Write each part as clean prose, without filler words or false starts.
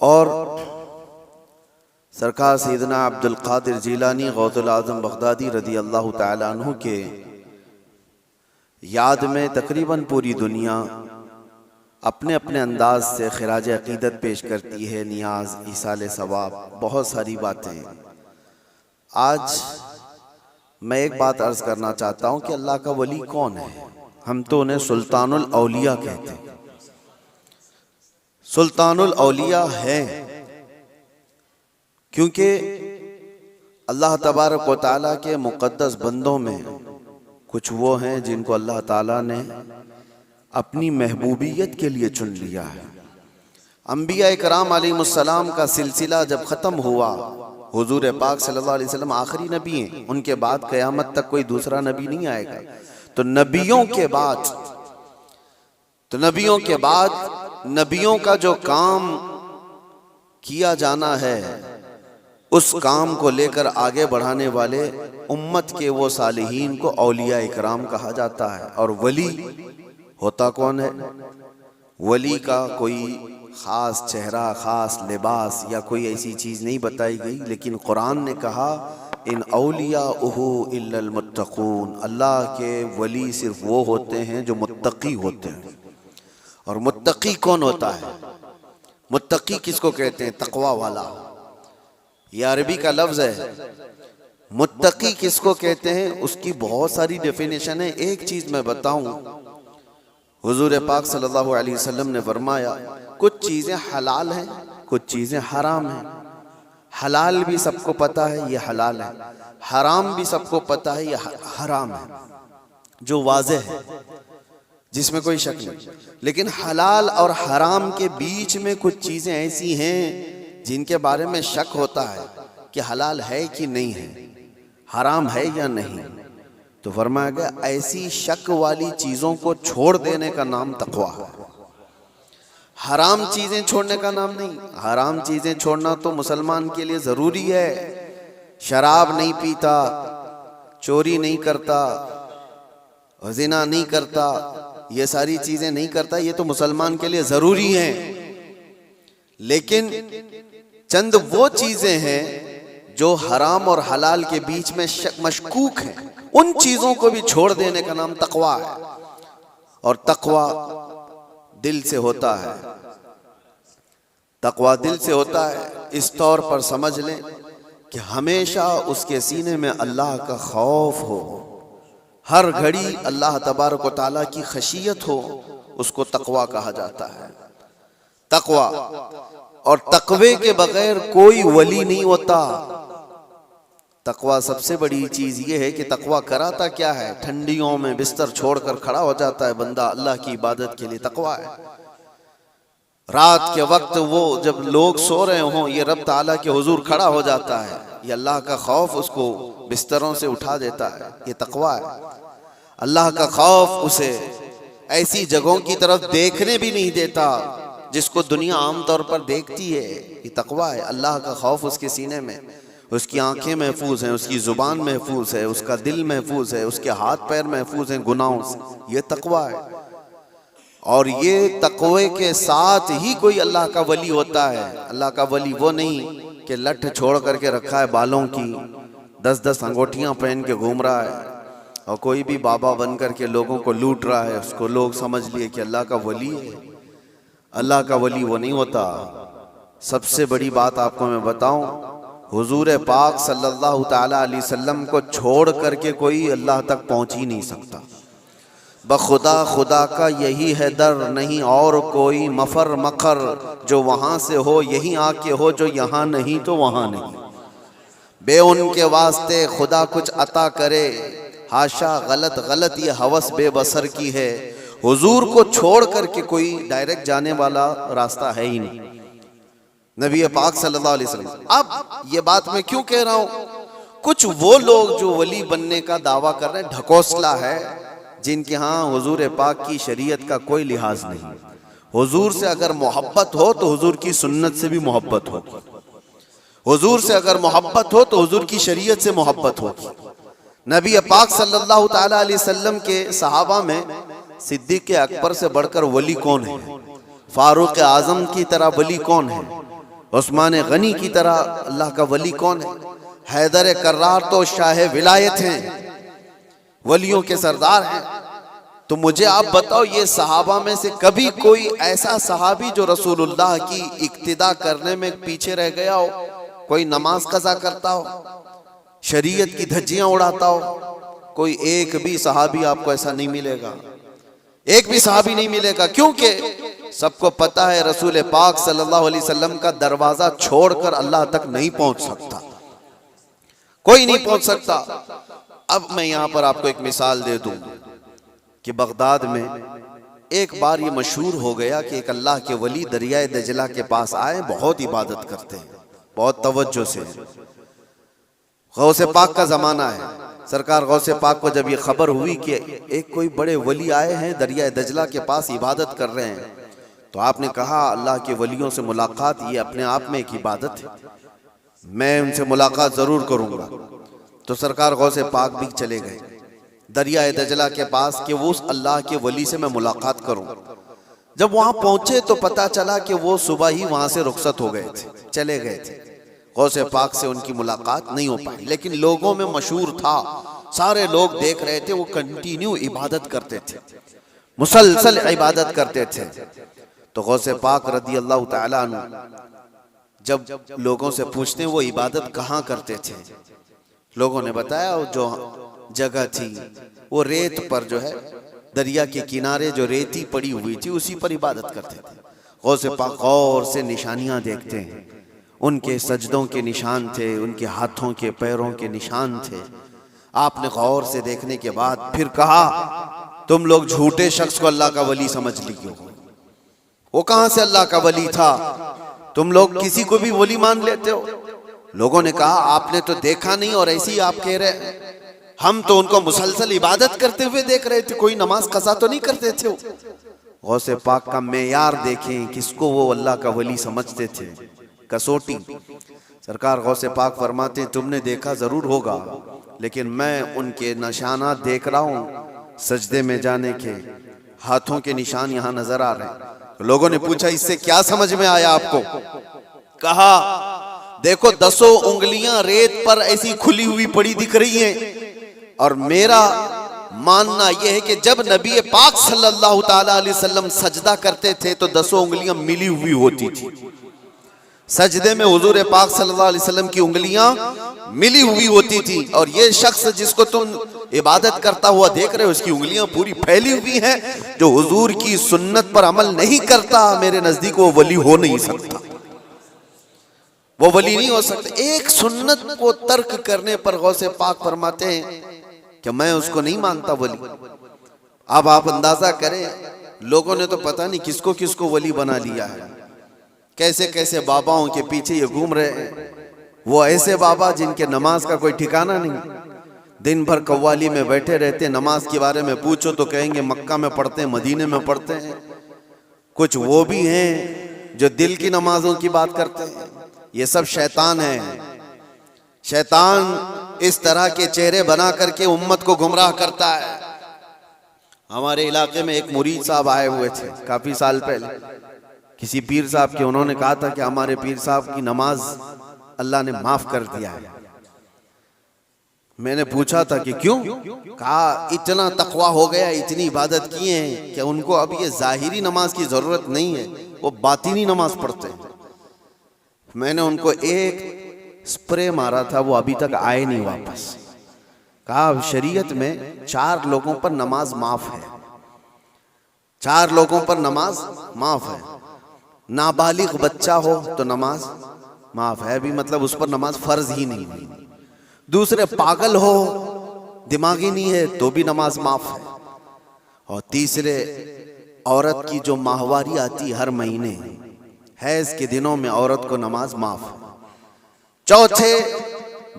और सरकार सैयदना अब्दुल कादिर जीलानी गौसुल आज़म बगदादी रज़ी अल्लाह तआला अन्हु के याद में तकरीबन पूरी दुनिया अपने अपने अंदाज से खिराज अकीदत पेश करती है, नियाज, ईसाल सवाब, बहुत सारी बातें। आज मैं एक बात अर्ज करना चाहता हूँ कि अल्लाह का वली कौन है। हम तो उन्हें सुल्तानुल औलिया कहते हैं। सुल्तानुल औलिया है क्योंकि अल्लाह तबारक व तआला के मुक़द्दस बंदों में कुछ वो हैं जिनको अल्लाह ताला ने अपनी महबूबियत के लिए चुन लिया है। अंबिया इकराम अलैहिमुस्सलाम का सिलसिला जब ख़त्म हुआ, हुजूर पाक सल्लल्लाहु अलैहि वसल्लम आखिरी नबी हैं, उनके बाद क़यामत तक कोई दूसरा नबी नहीं आएगा। तो नबियों के बाद नबियों का जो काम किया जाना है, उस काम को लेकर आगे बढ़ाने वाले उम्मत के वो सालिहीन को औलिया इकराम कहा जाता है। और वली होता कौन है? वली का कोई ख़ास चेहरा, ख़ास लिबास या कोई ऐसी चीज़ नहीं बताई गई, लेकिन कुरान ने कहा इन औलियाउहु इल्लल मुत्तक़ून, अल्लाह के वली सिर्फ वो होते हैं जो मुत्तकी होते हैं। और मुत्तकी कौन होता है? मुत्तकी किसको कहते हैं? तक़वा वाला। यह अरबी का लफ्ज़ है। मुत्तकी किसको कहते हैं? उसकी बहुत सारी डेफिनेशन है। एक चीज़ मैं बताऊं, हुजूर पाक सल्लल्लाहु अलैहि वसल्लम ने फरमाया कुछ चीज़ें हलाल हैं, कुछ चीज़ें हराम हैं। हलाल भी सबको पता है ये हलाल है, हराम भी सबको पता है ये हराम है, जो वाज़ेह है, जिसमें कोई शक नहीं। लेकिन हलाल और हराम के बीच में कुछ चीज़ें ऐसी हैं जिनके बारे में शक होता है कि हलाल है कि नहीं है, हराम है या नहीं। तो फरमाया गया ऐसी शक वाली चीज़ों को छोड़ देने का नाम तक़वा है। हराम चीज़ें छोड़ने का नाम नहीं। हराम चीज़ें छोड़ना तो मुसलमान के लिए ज़रूरी है। शराब नहीं पीता, चोरी नहीं करता, ज़िना नहीं करता, ये सारी चीज़ें नहीं करता, ये तो मुसलमान के लिए ज़रूरी हैं। लेकिन चंद वो चीज़ें हैं जो हराम और हलाल के बीच में मशकूक हैं, उन चीज़ों को भी छोड़ देने का नाम तक़वा है। और तक़वा दिल से होता है, तक़वा दिल से होता है। इस तौर पर समझ लें कि हमेशा उसके सीने में अल्लाह का खौफ हो, हर घड़ी अल्लाह तबारक व तआला की खशियत हो, उसको तक़वा कहा जाता है। तक़वा और तक़वे के बगैर कोई वली नहीं होता। तक़वा सबसे बड़ी चीज़ ये है कि तक़वा कराता क्या है? ठंडियों में बिस्तर छोड़कर खड़ा हो जाता है बंदा अल्लाह की इबादत के लिए, तक़वा है। रात के वक्त वो जब लोग सो रहे हों, ये रब ताला के हुजूर खड़ा हो जाता है, ये अल्लाह का खौफ उसको बिस्तरों से उठा देता है, ये तक़वा है। अल्लाह का खौफ उसे ऐसी जगहों की तरफ देखने भी नहीं देता जिसको दुनिया आमतौर पर देखती है, ये तक़वा है। अल्लाह का खौफ उसके सीने में, उसकी आंखें महफूज हैं, उसकी ज़ुबान महफूज है, उसका दिल महफूज है, उसके हाथ पैर महफूज हैं गुनाहों से, ये तक़वा है। और ये तक़वे के साथ ही कोई अल्लाह का वली होता है। अल्लाह का वली वो नहीं कि लठ छोड़ करके रखा है बालों की, 10-10 अंगूठियाँ पहन के घूम रहा है और कोई भी बाबा बन करके लोगों को लूट रहा है, उसको लोग समझ लिए कि अल्लाह का वली है। अल्लाह का वली वो नहीं होता। सबसे बड़ी बात आपको मैं बताऊं, हुजूर पाक सल्लल्लाहु ताला अलैहि वसल्लम को छोड़ करके कोई अल्लाह तक पहुंच ही नहीं सकता। बखुदा खुदा का यही है दर, नहीं और कोई मफर मखर, जो वहाँ से हो यहीं आके हो, जो यहाँ नहीं तो वहाँ नहीं। बे उनके वास्ते खुदा कुछ अता करे, हाशा गलत गलत ये हवस बेबसर की है। हुजूर को छोड़ करके कोई डायरेक्ट जाने वाला रास्ता है ही नहीं, नबी पाक सल्लल्लाहु अलैहि वसल्लम। अब ये बात मैं क्यों कह रहा हूँ? कुछ वो लोग जो वली बनने का दावा कर रहे हैं, ढकोसला है, जिनके यहाँ हुजूर पाक की शरीयत का कोई लिहाज नहीं। हुजूर से अगर मोहब्बत हो तो हुजूर की सुन्नत से भी मोहब्बत होगी, हुजूर से अगर मोहब्बत हो तो हुजूर की शरीयत से मोहब्बत होगी। नबी पाक सल्लल्लाहु ताला अलैहि वसल्लम के सहाबा में सिद्दीक़ अकबर से बढ़कर वली कौन है? फारूक आजम की तरह वली कौन है? उस्मान गनी की तरह अल्लाह का वली कौन है? हैदर कर्रार तो शाह विलायत हैं, वलियों के सरदार हैं। तो मुझे आप बताओ, ये सहाबा में से कभी कोई ऐसा सहाबी जो रसूलुल्लाह की इक्तिदा करने में पीछे रह गया हो, कोई नमाज कज़ा करता हो, शरीयत की धज्जियां उड़ाता हो? कोई एक भी सहाबी आपको ऐसा नहीं मिलेगा, एक भी सहाबी नहीं मिलेगा। क्योंकि सबको पता है रसूल पाक सल्लल्लाहु अलैहि वसल्लम का दरवाजा छोड़कर अल्लाह तक नहीं पहुंच सकता, कोई नहीं पहुंच सकता। अब मैं यहां पर आपको एक मिसाल दे दूं कि बगदाद में एक बार ये मशहूर हो गया कि एक अल्लाह के वली दरियाए दजला के पास आए, बहुत इबादत करते हैं, बहुत तवज्जो से। गौसे पाक का जमाना है। सरकार गौसे पाक को जब ये खबर हुई कि एक कोई बड़े वली आए हैं दरियाए दजला के पास इबादत कर रहे हैं, तो आपने कहा अल्लाह के वलियों से मुलाकात ये अपने आप में एक इबादत है, मैं उनसे मुलाकात जरूर करूंगा। तो सरकार गौसे पाक भी चले गए दरियाए दजला के पास कि वो उस अल्लाह के वली से मैं मुलाकात करूं। जब वहां पहुंचे तो पता चला कि वो सुबह ही वहां से रुखसत हो गए थे, चले गए थे। गौसे पाक से उनकी मुलाकात नहीं हो पाई, लेकिन लोगों में मशहूर था, सारे लोग देख रहे थे, वो कंटिन्यू इबादत करते थे, मुसलसल इबादत करते थे। तो गौसे पाक रदी अल्लाह तआला अन्हु जब लोगों से पूछते हैं वो इबादत कहाँ करते थे, लोगों ने बताया वो जो जगह थी वो रेत पर जो है दरिया के किनारे जो रेती पड़ी हुई थी उसी पर इबादत करते थे। गौसे पाक गौर से निशानियां देखते हैं, उनके सजदों के निशान थे, उनके हाथों के पैरों के निशान थे। आपने गौर से देखने के बाद फिर कहा तुम लोग झूठे शख्स को अल्लाह का वली समझ लिए हो, वो कहां से अल्लाह का वली था, तुम लोग किसी को भी वली मान लेते हो। लोगों ने कहा आपने तो देखा नहीं और ऐसे ही आप कह रहे हैं, हम तो उनको मुसलसल इबादत करते हुए देख रहे थे, कोई नमाज कज़ा तो नहीं करते थे। गौसे पाक का मेयार देखें, किसको वो अल्लाह का वली समझते थे, कसौटी। सरकार गौसे पाक फरमाते तुमने देखा जरूर होगा, लेकिन मैं उनके निशानात देख रहा हूं, सजदे में जाने के हाथों के निशान यहां नजर आ रहे हैं। तो लोगों ने पूछा इससे क्या समझ में आया आपको? कहा देखो 10 उंगलियां रेत पर ऐसी खुली हुई पड़ी दिख रही हैं, और मेरा मानना यह है कि जब नबी पाक सल्लल्लाहु ताला अलैहि वसल्लम सजदा करते थे तो 10 उंगलियां मिली हुई होती थी। सजदे में हुजूर पाक सल्लल्लाहु अलैहि वसल्लम की उंगलियां मिली हुई होती थी, और ये शख्स जिसको तुम इबादत करता हुआ देख रहे हो उसकी उंगलियां पूरी फैली हुई हैं। जो हुजूर की सुन्नत पर अमल नहीं करता मेरे नजदीक वो वली हो नहीं सकता, वो वली नहीं हो सकता। एक सुन्नत को तर्क करने पर गौसे पाक फरमाते हैं कि मैं उसको नहीं मानता वली। अब आप अंदाजा करें, लोगों ने तो पता नहीं किसको किसको वली बना लिया है, कैसे कैसे बाबाओं के पीछे ये घूम रहे हैं। वो ऐसे बाबा जिनके नमाज का कोई ठिकाना नहीं, दिन भर कव्वाली में बैठे रहते, नमाज के बारे में पूछो तो कहेंगे मक्का में पढ़ते हैं, मदीने में पढ़ते हैं। कुछ वो भी हैं जो दिल की नमाजों की बात करते हैं। ये सब शैतान है। शैतान इस तरह के चेहरे बना करके उम्मत को गुमराह करता है। हमारे इलाके में एक मुरीद साहब आए हुए थे काफी साल पहले, किसी पीर साहब के, उन्होंने कहा था कि हमारे पीर साहब की नमाज अल्लाह ने माफ कर दिया है। मैंने पूछा था कि क्यों? कहा इतना तकवा हो गया, इतनी इबादत किए हैं कि उनको अब ये जाहिरी नमाज की जरूरत नहीं है, वो बातिनी नमाज पढ़ते हैं। मैंने उनको एक स्प्रे मारा था, वो अभी तक आए नहीं वापस। कहा शरीयत में 4 लोगों पर नमाज माफ है, 4 लोगों पर नमाज माफ है। नाबालिग बच्चा हो तो नमाज माफ है, भी मतलब उस पर नमाज फर्ज ही नहीं हुई। दूसरे पागल हो, दिमागी नहीं है, तो भी नमाज माफ है। और तीसरे औरत की जो माहवारी आती हर महीने, हैज के दिनों में औरत को नमाज माफ है। चौथे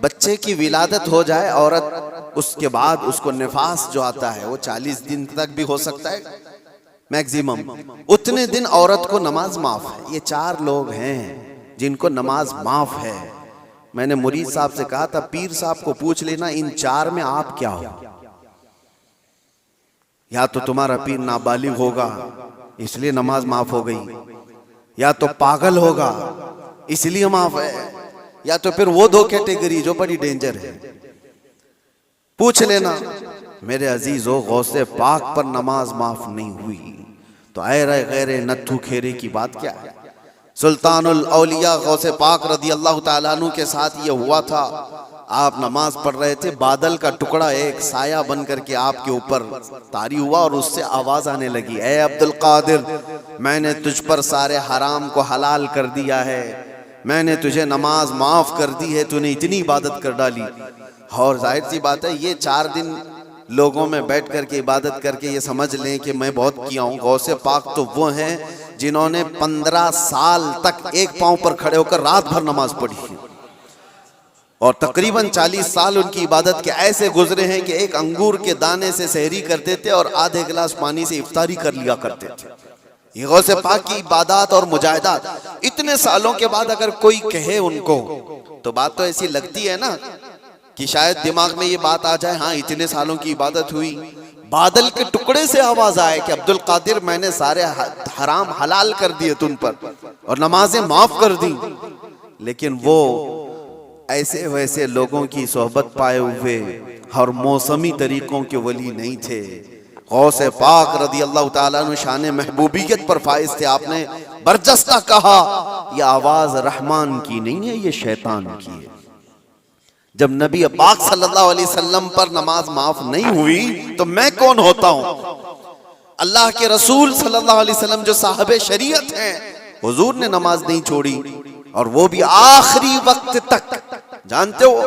बच्चे की विलादत हो जाए औरत, उसके बाद उसको निफास जो आता है वो 40 दिन तक भी हो सकता है मैक्सिमम, उतने दिन औरत को नमाज माफ है। ये 4 लोग हैं जिनको नमाज माफ है। मैंने मुरीद साहब से कहा था पीर साहब को पूछ लेना इन 4 में आप क्या हो। या तो तुम्हारा पीर नाबालिग होगा इसलिए नमाज माफ हो गई, या तो पागल होगा इसलिए माफ है, या तो फिर वो दो कैटेगरी जो बड़ी डेंजर है। पूछ लेना मेरे अजीजों, गौसे पाक पर नमाज माफ नहीं हुई तो ऐरे गैरे नत्थु खेरे की बात क्या है। सुल्तानुल औलिया गौसे पाक रदी अल्लाह ताला अन्हु के साथ ये हुआ था। आप नमाज पढ़ रहे थे, बादल का टुकड़ा एक साया बन करके आपके ऊपर तारी हुआ और उससे आवाज आने लगी, ए अब्दुल कादिर, मैंने तुझ पर सारे हराम को हलाल कर दिया है, मैंने तुझे नमाज माफ कर दी है, तूने इतनी इबादत कर डाली। और जाहिर सी बात है, ये 4 दिन लोगों में बैठ करके इबादत करके ये समझ लें कि मैं बहुत किया हूँ। गौसे पाक तो वो हैं जिन्होंने 15 साल तक एक पांव पर खड़े होकर रात भर नमाज पढ़ी है, और तकरीबन 40 साल उनकी इबादत के ऐसे गुजरे हैं कि एक अंगूर के दाने से सहरी करते थे और आधे गिलास पानी से इफ्तारी कर लिया करते थे। ये गौसे पाक की इबादत और मुजाहिदात इतने सालों के बाद अगर कोई कहे उनको, तो बात तो ऐसी लगती है ना कि शायद दिमाग में ये बात आ जाए, हाँ इतने सालों की इबादत हुई, बादल के टुकड़े से आवाज आए कि अब्दुल कादिर, मैंने सारे हराम हलाल कर दिए तुम पर और नमाजें माफ कर दी। लेकिन वो ऐसे वैसे लोगों की सोहबत पाए हुए और मौसमी तरीकों के वली नहीं थे। गौसे पाक रदी अल्लाह ताला अन्हु शान महबूबियत पर फाइज थे। आपने बरजस्ता कहा, यह आवाज रहमान की नहीं है, ये शैतान की है। जब नबी पाक सल्लल्लाहु अलैहि वसल्लम पर नमाज माफ नहीं हुई तो मैं कौन होता हूं। अल्लाह के रसूल सल्लल्लाहु अलैहि वसल्लम जो साहबे शरीयत हैं, हुजूर ने नमाज नहीं छोड़ी, और वो भी आखिरी वक्त तक। जानते हो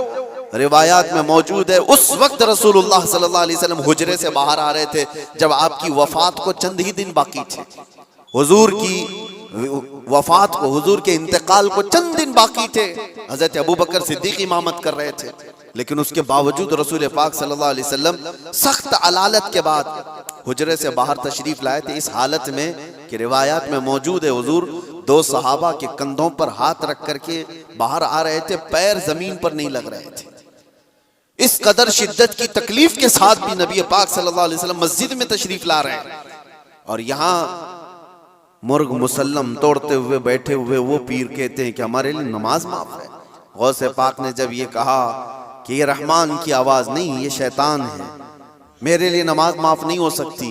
रिवायात में मौजूद है, उस वक्त रसूलुल्लाह सल्लल्लाहु अलैहि वसल्लम हुजरे से बाहर आ रहे थे जब आपकी वफात को चंद ही दिन बाकी थे। हुजूर की वफात को, हुजूर के इंतकाल को चंद दिन बाकी थे। हजरत अबू बकर सिद्दीक इमामत कर रहे थे, लेकिन उसके बावजूद रसूल पाक सल्लल्लाहु अलैहि वसल्लम सख्त अलालत के बाद हुजरे से बाहर तशरीफ लाए थे, इस हालत में कि रिवायात में मौजूद है हुजूर 2 सहाबा के कंधों पर हाथ रख करके बाहर आ रहे थे, पैर जमीन पर नहीं लग रहे थे। इस कदर शिद्दत की तकलीफ के साथ भी नबी पाक सल्लल्लाहु अलैहि वसल्लम मस्जिद में तशरीफ ला रहे हैं, और यहाँ मुर्ग मुसल्लम तोड़ते हुए बैठे हुए वो पीर कहते हैं कि हमारे लिए नमाज माफ है। गौसे पाक ने जब ये कहा कि ये रहमान की आवाज नहीं, ये शैतान है, मेरे लिए नमाज माफ नहीं हो सकती,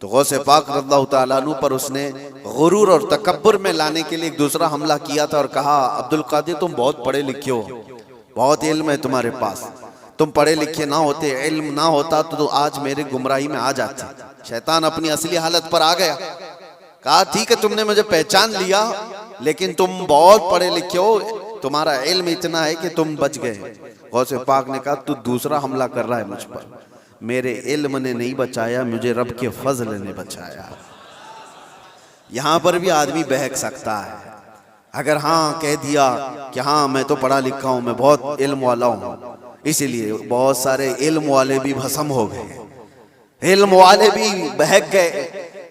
तो गौसे पाक रज़ियल्लाहु ताला अन्हु पर उसने गुरूर और तकब्बुर में लाने के लिए एक दूसरा हमला किया था और कहा, अब्दुल कादिर तुम बहुत पढ़े लिखे हो, बहुत इल्म है तुम्हारे पास, तुम पढ़े लिखे ना होते, इल्म ना होता तो आज मेरे गुमराही में आ जाते। शैतान अपनी असली हालत पर आ गया। कहा ठीक है, तुमने मुझे पहचान लिया, लेकिन तुम बहुत पढ़े लिखे हो, तुम्हारा इल्म इतना है कि तुम बच गए। गौसे पाक ने कहा तू दूसरा हमला कर रहा है मुझ पर, मेरे इल्म ने नहीं बचाया, मुझे रब के फजल ने बचाया। यहां पर भी आदमी बहक सकता है, अगर हाँ कह दिया कि हाँ मैं तो पढ़ा लिखा हूं, मैं बहुत इल्म वाला हूं, इसीलिए बहुत सारे इल्म वाले भी भस्म हो गए, इल्म वाले भी बहक गए।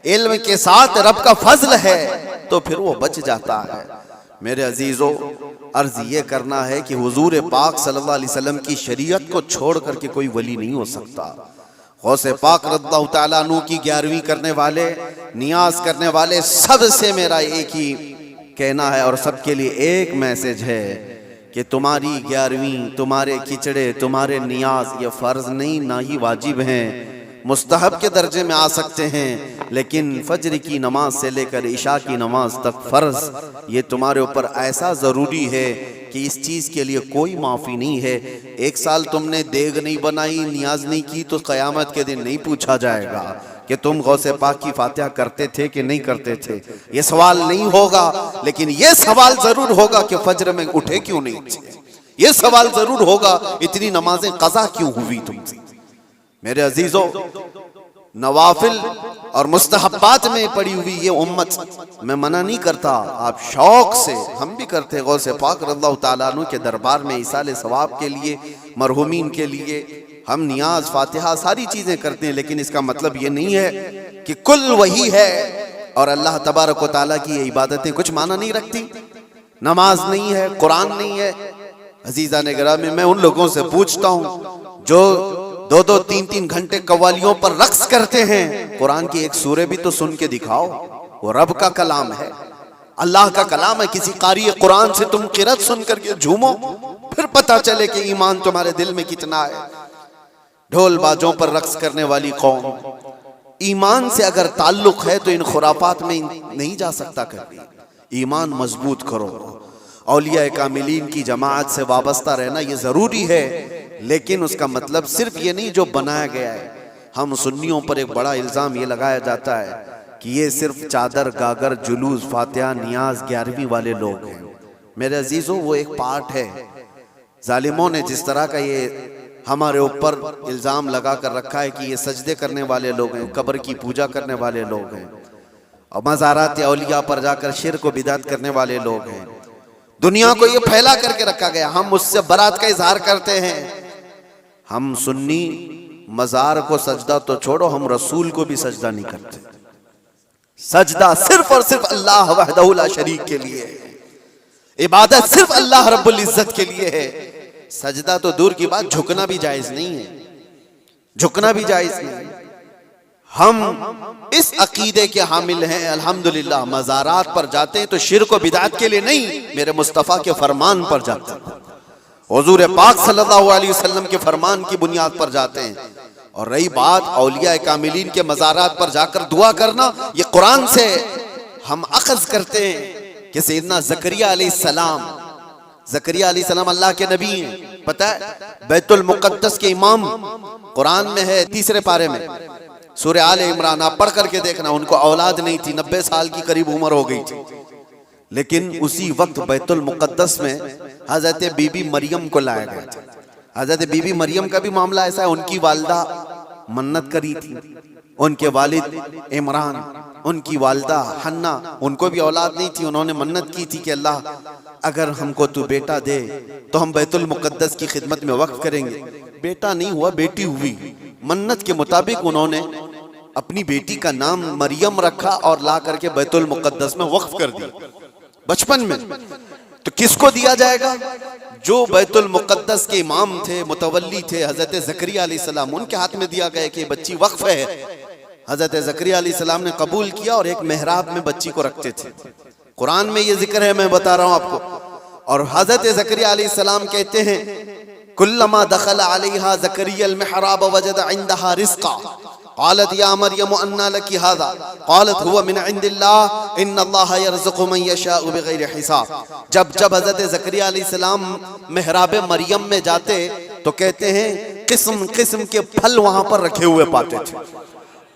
इल्म के साथ रब का फजल है तो फिर वो बच जाता है। मेरे अजीजों, अर्ज ये करना है कि हुजूर पाक सल्लल्लाहु अलैहि वसल्लम की शरीयत को छोड़ करके कोई वली नहीं हो सकता। गौसे पाक रज़ियल्लाहु ताला अन्हु की 11वीं करने वाले, नियाज करने वाले, सबसे मेरा एक ही कहना है और सबके लिए एक मैसेज है कि तुम्हारी 11वीं, तुम्हारे खिचड़े, तुम्हारे नियाज ये फर्ज नहीं, ना ही वाजिब हैं, मुस्तहब के दर्जे में आ सकते हैं, लेकिन फजर की नमाज से लेकर इशा की नमाज तक फर्ज ये तुम्हारे ऊपर ऐसा ज़रूरी है कि इस चीज़ के लिए कोई माफ़ी नहीं है। 1 साल तुमने देग नहीं बनाई, नियाज नहीं की, तो क़यामत के दिन नहीं पूछा जाएगा कि तुम गौसे पाक की फातिहा करते थे कि नहीं करते थे, ये सवाल नहीं होगा। लेकिन ये सवाल ज़रूर होगा कि फजर में उठे क्यों नहीं, ये सवाल ज़रूर होगा इतनी नमाजें क़ज़ा क्यों हुई तुमसे। मेरे अजीजों, नवाफिल और मुस्तहब्बात में पड़ी हुई ये उम्मत, मैं मना नहीं करता, आप शौक से, हम भी करते हैं, गौसे पाक रज़ियल्लाहु ताला अन्हु के दरबार में इसाले सवाब के लिए, मरहुमीन के लिए हम नियाज, फातिहा, सारी चीजें करते हैं, लेकिन इसका मतलब ये नहीं है कि कुल वही है और अल्लाह तबारक व तआला की ये इबादतें कुछ माना नहीं रखती। नमाज नहीं है, कुरान नहीं है। अजीज़ान गिरामी, मैं उन लोगों से पूछता हूँ जो 2-2, 3-3 घंटे कव्वालियों पर रक्स करते हैं, कुरान की एक सूरे भी तो सुन के दिखाओ, वो रब का कलाम है। अल्लाह का कलाम है, किसी कारी कुरान से तुम किरत सुन करके झूमो, फिर पता चले कि ईमान तुम्हारे दिल में कितना है। ढोल बाजों पर रक्स करने वाली कौम, ईमान से अगर ताल्लुक है तो इन खुराफात में नहीं जा सकता कभी। ईमान मजबूत करो, औलिया कामिलीन की जमात से वाबस्ता रहना ये जरूरी है, लेकिन उसका मतलब सिर्फ ये नहीं जो बनाया गया है। हम सुन्नियों पर एक बड़ा इल्जाम ये लगाया जाता है कि ये सिर्फ चादर गागर जुलूस फातिहा नियाज 11वीं वाले लोग हैं। मेरे अजीजों, वो एक पार्ट है। जालिमों ने जिस तरह का ये हमारे ऊपर इल्जाम लगा कर रखा है कि ये सजदे करने वाले लोग हैं, कब्र की पूजा करने वाले लोग हैं, और मज़ारात औलिया पर जाकर शिर्क व बिदअत करने वाले लोग हैं, दुनिया को ये फैला करके रखा गया। हम उससे बरात का इजहार करते हैं। हम सुन्नी मज़ार को सजदा तो छोड़ो, हम रसूल को भी सजदा नहीं करते। सजदा सिर्फ और सिर्फ अल्लाह वहदहु ला शरीक के लिए है, इबादत सिर्फ अल्लाह रब्बुल इज्जत के लिए है। सजदा तो दूर की बात, झुकना भी जायज नहीं है, झुकना भी जायज नहीं। हम इस अकीदे के हामिल हैं अल्हम्दुलिल्लाह, मज़ारात पर जाते हैं तो शिर्क व बिदअत के लिए नहीं, मेरे मुस्तफ़ा के फरमान पर जाते हैं, हुजूर पाक सल्लल्लाहु अलैहि वसल्लम के फरमान की बुनियाद पर जाते हैं। और रही बात औलिया कामिलीन के मज़ारात पर जाकर दुआ करना, ये कुरान से हम अखज़ करते हैं कि सैयदना ज़करिया अलैहिस्सलाम, ज़करिया अलैहिस्सलाम अल्लाह के नबी हैं। पता है, बैतुल मुक़द्दस के इमाम कुरान में है 3 पारे में, सूरह आले इमरान, आप पढ़ करके देखना। उनको औलाद नहीं थी, 90 साल की करीब उम्र हो गई थी, लेकिन उसी वक्त बैतुल मुक़द्दस में हज़रत बीबी मरियम को लाया गया था। हज़रत बीबी मरियम का भी मामला ऐसा है, उनकी वालदा मन्नत करी थी, उनके वालिद इमरान, उनकी वालदा हन्ना, उनको भी औलाद नहीं थी। उन्होंने मन्नत की थी कि अल्लाह अगर हमको तू बेटा दे तो हम बैतुल मुक़द्दस की खिदमत में वक्फ करेंगे। बेटा नहीं हुआ, बेटी हुई। मन्नत के मुताबिक उन्होंने अपनी बेटी का नाम मरियम रखा और ला करके बैतुल मुक़द्दस में वक्फ कर दिया बचपन में। तो किसको दिया जाएगा? जो बैतुल मुक़द्दस के इमाम थे, मुतवल्ली थे, हज़रत ज़करिया अलैहिस्सलाम, उनके हाथ में दिया गया कि बच्ची वक्फ है। हज़रत ज़करिया अलैहिस्सलाम ने कबूल किया और एक मेहराब में बच्ची को रखते थे। कुरान में ये जिक्र है, मैं बता रहा हूँ आपको। और हज़रत ज़करिया अलैहिस्सलाम कहते हैं, कुल्लमा दखल अलैहा ज़करिया अल-मिहराब वजद इंदहा रिज़्क़ा क़ालत या मरियम अन्ना लकी हाज़ा क़ालत हुवा मिन इंदिल्लाह इन्नल्लाह यर्ज़ुक़ु मन यशाअ बिग़ैरि हिसाब। जब जब हज़रत ज़करिया अलैहिस्सलाम मेहराब मरियम में जाते तो कहते हैं किस्म किस्म के फल वहां पर रखे हुए पाते थे।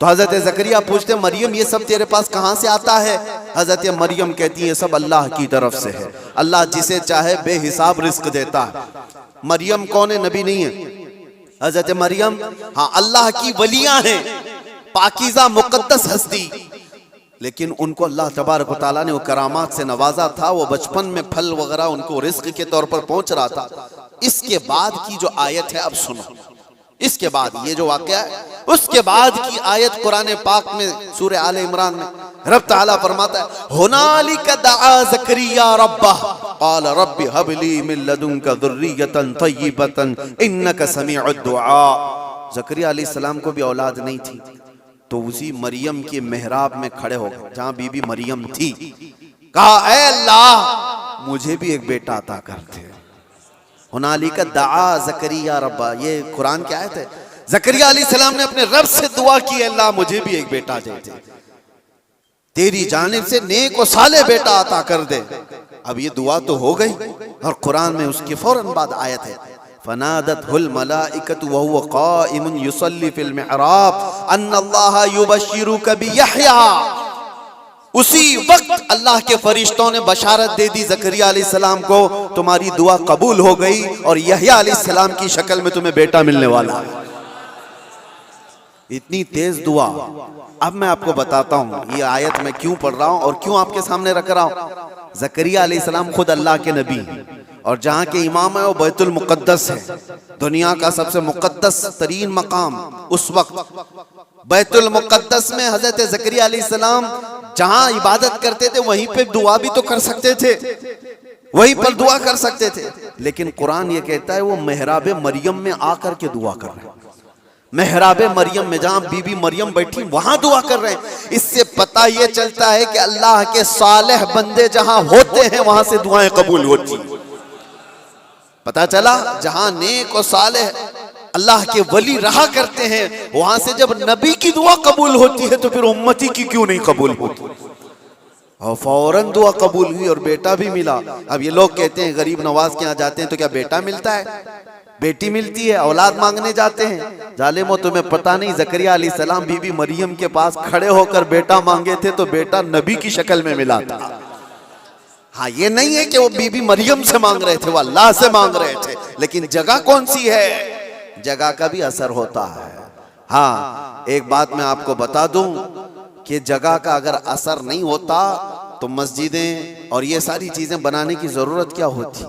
तो हज़रत ज़करिया पूछते, मरियम ये सब तेरे पास कहाँ से आता है? हज़रत मरियम कहती है, सब अल्लाह की तरफ से है, अल्लाह जिसे चाहे बेहिसाब रिज़्क़ देता है। मरियम कौन है? नबी नहीं है। हज़रत मरियम हाँ अल्लाह की वलियां हैं, पाकीज़ा मुक़द्दस हस्ती, लेकिन उनको अल्लाह तबारक व तआला ने वो करामात से नवाजा था। वो बचपन में फल वगैरह उनको रिज़्क़ के तौर पर पहुंच रहा था। इसके बाद की जो आयत है, अब सुनो, इसके बाद ये जो वाक़या है, उसके बाद की आयत कुरान पाक में सूरह आले इमरान में रब ताला फरमाता है, हुनालिका दआ ज़करिया रब्बह क़ाल रब्बि हबली मिन लदुनका ज़ुर्रियतन तय्यिबतन इन्नका समीउद दुआ। ज़करिया अलैहिस्सलाम को भी औलाद नहीं थी, तो उसी मरियम के मेहराब में खड़े हो गए जहां बीबी मरियम थी, कहा ऐ अल्लाह मुझे भी एक बेटा अता कर दे। हुनालिका दआ ज़करिया रब्बा, ये कुरान की आयत है। ज़करिया अलैहिस्सलाम ने अपने रब से दुआ की, अल्लाह मुझे भी एक बेटा दे दे, तेरी जानिब से नेक व साले बेटा अता कर दे। अब ये दुआ तो हो गई, और कुरान में उसके फौरन बाद आयत है, फनादतहुल मलाइकतु व हुवा क़ाइमुन युसल्ली फिल मिहराब अन्नल्लाह युबश्शिरुका बियहया। उसी वक्त अल्लाह के फरिश्तों ने बशारत दे दी ज़करिया अलैहिस्सलाम को, तुम्हारी दुआ कबूल हो गई और यहया अलैहिस्सलाम की शक्ल में तुम्हें बेटा मिलने वाला है। इतनी तेज दुआ। अब मैं आपको बताता हूँ ये आयत मैं क्यों पढ़ रहा हूँ और क्यों आपके सामने रख रहा हूँ। ज़करिया अलैहिस्सलाम खुद अल्लाह के नबी और जहाँ के इमाम है वो बैतुल मुक़द्दस है, दुनिया का सबसे मुक़द्दस तरीन मकाम। उस वक्त बैतुल मुक़द्दस में हज़रत ज़करिया अलैहिस्सलाम जहाँ इबादत करते थे वहीं पे दुआ भी तो कर सकते थे, वहीं पर दुआ कर सकते थे, लेकिन कुरान ये कहता है वो मेहराब मरियम में आकर के दुआ कर रहे हैं। मेहराब मरियम में जहां बीबी मरियम बैठी वहां दुआ कर रहे हैं। इससे पता ये चलता है कि अल्लाह के सालेह बंदे जहां होते हैं वहां से दुआएं कबूल होती। पता चला जहां नेक और सालेह अल्लाह के वली रहा करते हैं वहां से जब नबी की दुआ कबूल होती है तो फिर उम्मती की क्यों नहीं कबूल होती। और फौरन दुआ कबूल हुई और बेटा भी मिला। अब ये लोग कहते हैं गरीब नवाज के यहाँ जाते हैं तो क्या बेटा मिलता है, बेटी मिलती है, औलाद मांगने जाते हैं। जालिमो तुम्हें पता नहीं, जकरिया अलैहिस्सलाम बीबी मरियम के पास खड़े होकर बेटा मांगे थे तो बेटा नबी की शक्ल में मिला था। हाँ, ये नहीं है कि वो बीबी मरियम से मांग रहे थे, वो अल्लाह से मांग रहे थे। लेकिन जगह कौन सी है, जगह का भी असर होता है। हाँ, एक बात मैं आपको बता दूं कि जगह का अगर असर नहीं होता तो मस्जिदें और ये सारी चीजें बनाने की जरूरत क्या होती।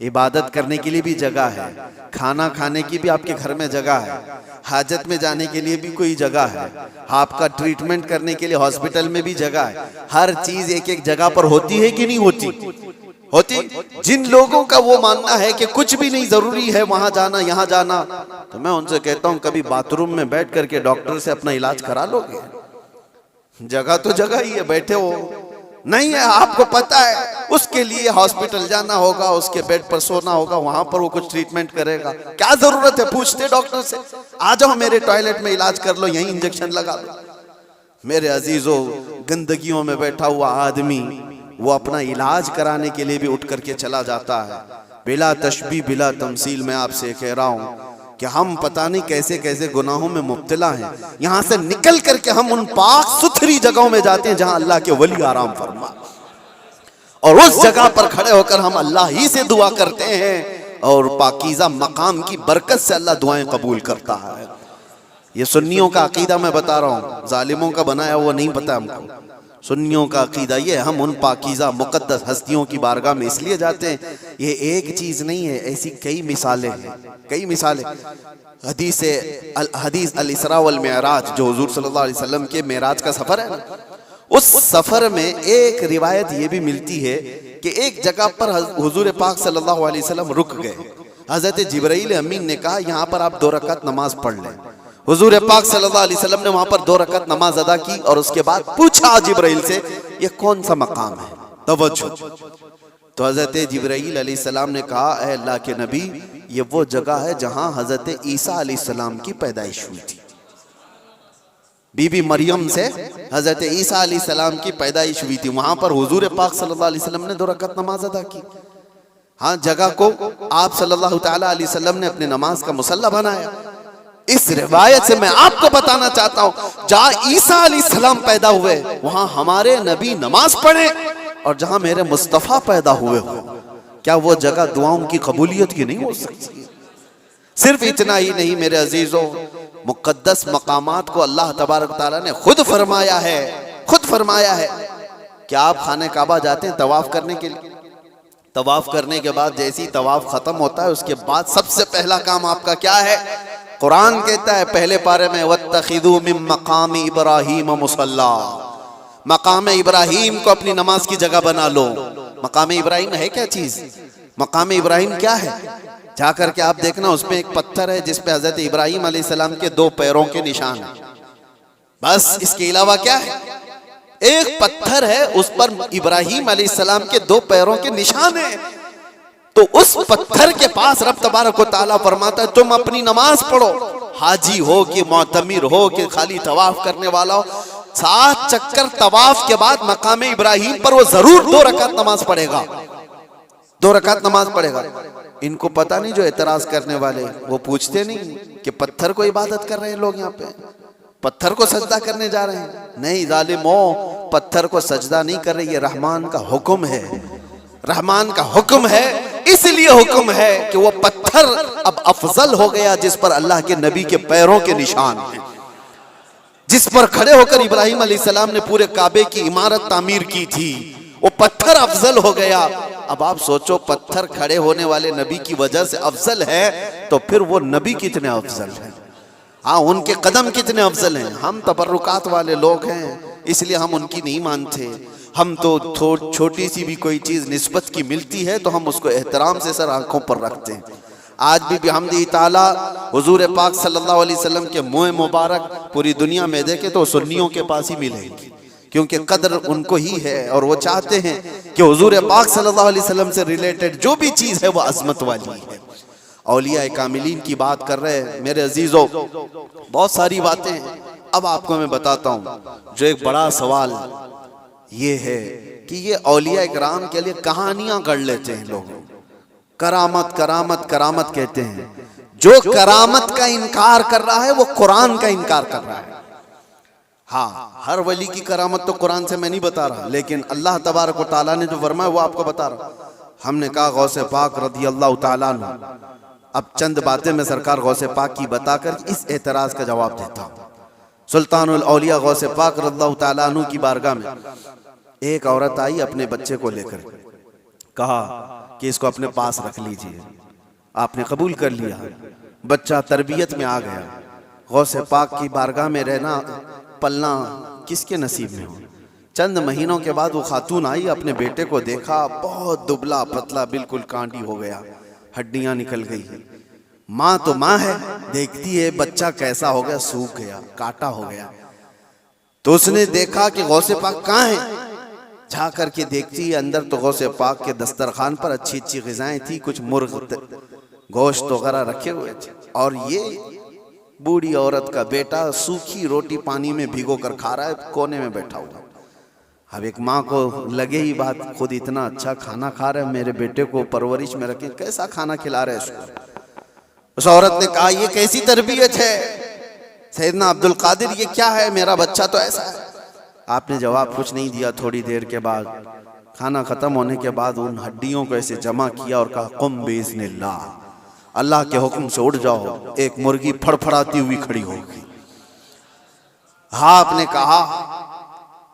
इबादत करने के लिए भी जगह है, खाना खाने की भी आपके घर में जगह है, हाजत में जाने के लिए भी कोई जगह है, आपका ट्रीटमेंट करने के लिए हॉस्पिटल में भी जगह है। हर चीज एक एक जगह पर होती है कि नहीं होती, होती। जिन लोगों का वो मानना है कि कुछ भी नहीं जरूरी है वहां जाना यहाँ जाना, तो मैं उनसे कहता हूँ कभी बाथरूम में बैठ करके डॉक्टर से अपना इलाज करा लोगे। जगह तो जगह ही है, बैठे हो नहीं है, आपको पता है उसके लिए हॉस्पिटल जाना होगा, उसके बेड पर सोना होगा, वहां पर वो कुछ ट्रीटमेंट करेगा। क्या जरूरत है, पूछते डॉक्टर से, आ जाओ मेरे टॉयलेट में इलाज कर लो, यही इंजेक्शन लगा लो। मेरे अजीजों, गंदगियों में बैठा हुआ आदमी वो अपना इलाज कराने के लिए भी उठ करके चला जाता है। बिला तशबीह बिला तमसील मैं आपसे कह रहा हूं कि हम पता नहीं कैसे कैसे गुनाहों में मुब्तला हैं। यहाँ से निकल करके हम उन पाक सुथरी जगहों में जाते हैं जहां अल्लाह के वली आराम फरमा, और उस जगह पर खड़े होकर हम अल्लाह ही से दुआ करते हैं और पाकीज़ा मकाम की बरकत से अल्लाह दुआएं कबूल करता है। ये सुन्नियों का अकीदा मैं बता रहा हूँ, जालिमों का बनाया वो नहीं पता हमको। सुन्नियों का अकीदा ये, हम उन पाकीज़ा मुक़द्दस हस्तियों की बारगाह में इसलिए जाते हैं। ये एक चीज़ नहीं है, ऐसी कई मिसालें हैं, कई मिसालें। हदीस अल इसरा वल मिअराज, जो हुजूर सल्लल्लाहु अलैहि वसल्लम के मेराज का सफ़र है ना, उस सफ़र में एक रिवायत ये भी मिलती है कि एक जगह पर हुजूर पाक सल्लल्लाहु अलैहि वसल्लम रुक गए। हज़रत जिब्राईल अमीन ने कहा यहाँ पर आप 2 रकात नमाज पढ़ लें। हुजूर पाक सल्लल्लाहु अलैहि वसल्लम ने वहां पर 2 रकात नमाज अदा की और उसके बाद पूछा जिब्राईल से, ये कौन सा मकाम है, तवज्जो। तो हजरत जिब्राईल अलैहिस्सलाम ने कहा, ऐ अल्लाह के नबी, ये वो जगह है जहां हजरत ईसा अलैहिस्सलाम की पैदाइश हुई थी। बीबी मरियम से हजरत ईसा अलैहिस्सलाम की पैदाइश हुई थी, वहां पर हुजूर पाक सल्लल्लाहु अलैहि वसल्लम ने 2 रकात नमाज अदा की। हाँ, जगह को आप सल्लल्लाहु तआला अलैहि वसल्लम ने अपने नमाज का मुसल्ला बनाया। इस रिवायत से मैं आपको बताना चाहता हूं, जहां ईसा अलैहिस्सलाम पैदा हुए वहां हमारे नबी नमाज पढ़े, और जहां मेरे मुस्तफा पैदा हुए हो, क्या वो जगह दुआओं की कबूलियत की नहीं हो सकती। सिर्फ इतना ही नहीं मेरे अजीजों, मुक़द्दस मकामात को अल्लाह तबारक तआला ने खुद फरमाया है, खुद फरमाया है कि आप खाने काबा जाते हैं तवाफ करने के लिए। तवाफ करने के बाद जैसे ही तवाफ खत्म होता है उसके बाद सबसे पहला काम आपका क्या है। कुरान कहता है पहले पारे में, वत्तखिदू मिन मकाम इब्राहीम मुसल्ला, मकाम इब्राहीम को अपनी नमाज की जगह बना लो। मकाम इब्राहीम है क्या चीज, मकाम इब्राहीम क्या है, जाकर के आप देखना, उसमें एक पत्थर है जिसपे हजरत इब्राहीम अलैहिस्सलाम के 2 पैरों के निशान हैं। बस इसके अलावा क्या है, एक पत्थर है उस पर इब्राहीम अलैहिस्सलाम के 2 पैरों के निशान है। तो उस पत्थर के पास रब तबारक व तआला फरमाता है, तुम अपनी नमाज पढ़ो, हाजी हो कि मोतमिर हो कि खाली तवाफ करने वाला हो, 7 चक्कर तवाफ के बाद मकाम इब्राहीम पर वो जरूर 2 रकात नमाज पढ़ेगा, 2 रकात नमाज पढ़ेगा। इनको पता नहीं, जो एतराज करने वाले वो पूछते नहीं कि पत्थर को इबादत कर रहे हैं लोग, यहाँ पे पत्थर को सजदा करने जा रहे हैं। नहीं जालिमो, पत्थर को सजदा नहीं कर रहे, ये रहमान का हुक्म है, रहमान का हुक्म है। इसलिए हुक्म है कि वो पत्थर अब अफजल हो गया जिस पर अल्लाह के नबी के पैरों के निशान हैं, जिस पर खड़े होकर इब्राहीम अलैहिस्सलाम ने पूरे काबे की इमारत तामीर की थी, वो पत्थर अफजल हो गया। अब आप सोचो, पत्थर खड़े होने वाले नबी की वजह से अफजल है, तो फिर वो नबी कितने अफजल हैं। हाँ, उनके कदम कितने अफजल हैं। हम तबर्रुकात वाले लोग हैं, इसलिए हम उनकी नहीं मानते। हम तो छोटी सी भी कोई चीज निस्बत की मिलती है तो हम उसको एहतराम से सर आंखों पर रखते हैं। आज भी बिहम्दिही ताला हुजूर पाक सल्लल्लाहु अलैहि वसल्लम के मुँह मुबारक पूरी दुनिया में देखे तो सुन्नियों के पास ही मिलेंगी, क्योंकि कदर उनको ही है और वो चाहते हैं कि हुजूर पाक सल्लल्लाहु अलैहि वसल्लम से रिलेटेड जो भी चीज़ है वो अजमत वाली है। औलिया कामिलीन की बात कर रहे हैं मेरे अजीजों, बहुत सारी बातें हैं। अब आपको मैं बताता हूँ जो एक बड़ा सवाल ये है कि ये औलिया इकराम के लिए कहानियां गढ़ लेते हैं लोग, करामत करामत करामत कहते हैं। जो करामत का इनकार कर रहा है वो कुरान का इनकार कर रहा है। हाँ, हर वली की करामत तो कुरान से मैं नहीं बता रहा, लेकिन अल्लाह तबारक व तआला ने जो फरमाया वो आपको बता रहा। हमने कहा गौसे पाक रज़ी अल्लाह तआला अन्हु, अब चंद बातें मैं सरकार गौसे पाक की बताकर इस एतराज का जवाब देता हूँ। सुल्तानुल औलिया गौसे पाक रज़ियल्लाहु तआला अन्हु की बारगाह में एक औरत आई अपने बच्चे को लेकर, कहा कि इसको अपने पास रख लीजिए। आपने कबूल कर लिया, बच्चा तरबियत में आ गया। गौसे पाक की बारगाह में रहना पलना किसके नसीब में हो। चंद महीनों के बाद वो खातून आई, अपने बेटे को देखा, बहुत दुबला पतला, बिल्कुल कांटी हो गया, हड्डियां निकल गई। माँ तो माँ है, देखती है बच्चा कैसा हो गया, सूख गया, काटा हो गया। तो उसने देखा कि गौसे पाक कहाँ है, जा करके देखती है अंदर तो गौसे पाक के दस्तरखान पर अच्छी अच्छी ग़िज़ाएं थी, कुछ मुर्ग गोश्त वगैरह रखे हुए थे, और ये बूढ़ी औरत का बेटा सूखी रोटी पानी में भिगो कर खा रहा है, कोने में बैठा हुआ। अब एक माँ को लगे ही बात, खुद इतना अच्छा खाना खा रहे हैं, मेरे बेटे को परवरिश में रखे, कैसा खाना खिला रहे हैं। उस औरत ने कहा ये कैसी तरबियत है सैयदना अब्दुल कादिर, ये क्या है, मेरा बच्चा तो ऐसा है। आपने जवाब कुछ नहीं दिया। थोड़ी देर के बाद खाना खत्म होने के बाद उन हड्डियों को ऐसे जमा किया और कहा कुम बिइज़्निल्लाह, अल्लाह के हुक्म से उड़ जाओ। एक मुर्गी फड़फड़ाती हुई खड़ी होगी। हाँ, आपने कहा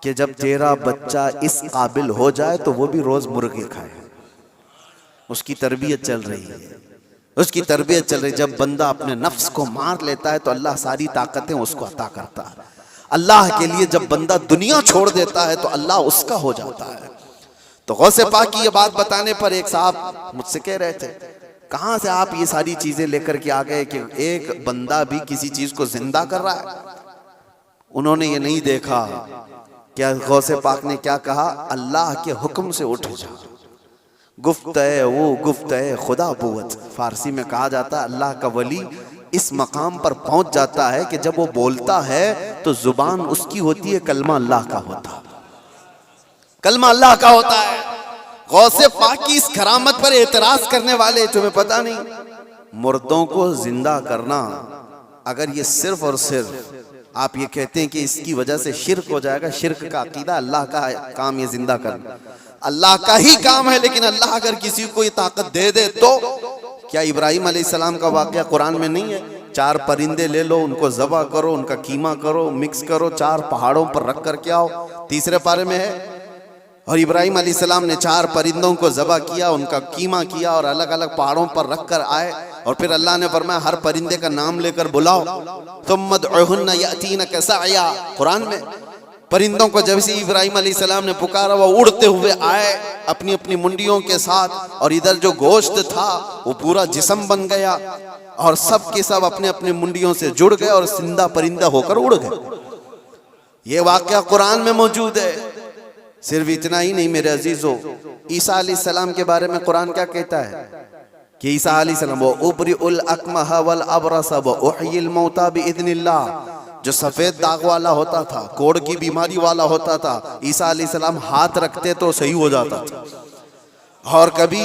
कि जब तेरा बच्चा इस काबिल हो जाए तो वो भी रोज मुर्गी खाए। उसकी तरबियत चल रही है, उसकी तरबियत चल रही। जब बंदा अपने नफ्स को मार लेता है तो अल्लाह सारी ताकतें उसको अता करता है। अल्लाह के लिए जब बंदा दुनिया छोड़ देता है तो अल्लाह उसका हो जाता है। तो गौसे पाक की ये बात बताने पर एक साहब मुझसे कह रहे थे, कहाँ से आप ये सारी चीजें लेकर के आ गए कि एक बंदा भी किसी चीज को जिंदा कर रहा है। उन्होंने ये नहीं देखा क्या गौसे पाक ने क्या कहा, अल्लाह के हुक्म से उठ जा। गुफ्त-ए वो गुफ्त-ए खुदा बुवत, फारसी में कहा जाता है अल्लाह का वली इस मकाम पर पहुंच जाता है कि जब वो बोलता है तो जुबान उसकी होती है, कलमा अल्लाह का होता है, कलमा अल्लाह का होता है। गौसे पाक की इस करामत पर एतराज करने वाले, तुम्हें पता नहीं, मुर्दों को जिंदा करना, अगर ये सिर्फ और सिर्फ आप ये कहते हैं कि इसकी वजह से शिर्क हो जाएगा, शिर्क का अकीदा, अल्लाह का काम ये जिंदा करना अल्लाह का ही काम है। लेकिन अल्लाह अगर किसी को ये ताकत दे दे तो क्या इब्राहिम अलैहिस्सलाम का वाक़या कुरान में नहीं है? 4 परिंदे ले लो, उनको ज़बह करो, उनका कीमा करो, मिक्स करो, 4 पहाड़ों पर रख करके आओ, 3रे पारे में है। और इब्राहिम अलैहिस्सलाम ने 4 परिंदों को ज़बह किया, उनका कीमा किया और अलग अलग पहाड़ों पर रख कर आए। और फिर अल्लाह ने फरमाया हर परिंदे का नाम लेकर बुलाओ, तुम मदउहुन्ना यातीनका सअया। कुरान में परिंदों को जब से इब्राहिम अलैहिस्सलाम ने पुकारा वो उड़ते हुए आए अपनी अपनी मुंडियों के साथ, और इधर जो गोश्त था वो पूरा जिस्म बन गया और सब के सब अपने अपने मुंडियों से जुड़ गए और जिंदा परिंदा होकर उड़ गए। ये वाकया कुरान में मौजूद है। सिर्फ इतना ही नहीं मेरे अजीजों, ईसा अलैहिस्सलाम के बारे में कुरान क्या कहता है कि ईसा अलैहिस्सलाम वो उबरिउल अकमह वल अबरस व उहयिल मौता बिइज़्निल्लाह, जो सफेद दाग वाला होता था, कोढ़ की बीमारी वाला होता था, ईसा अलैहिस्सलाम हाथ रखते तो सही हो जाता था। और कभी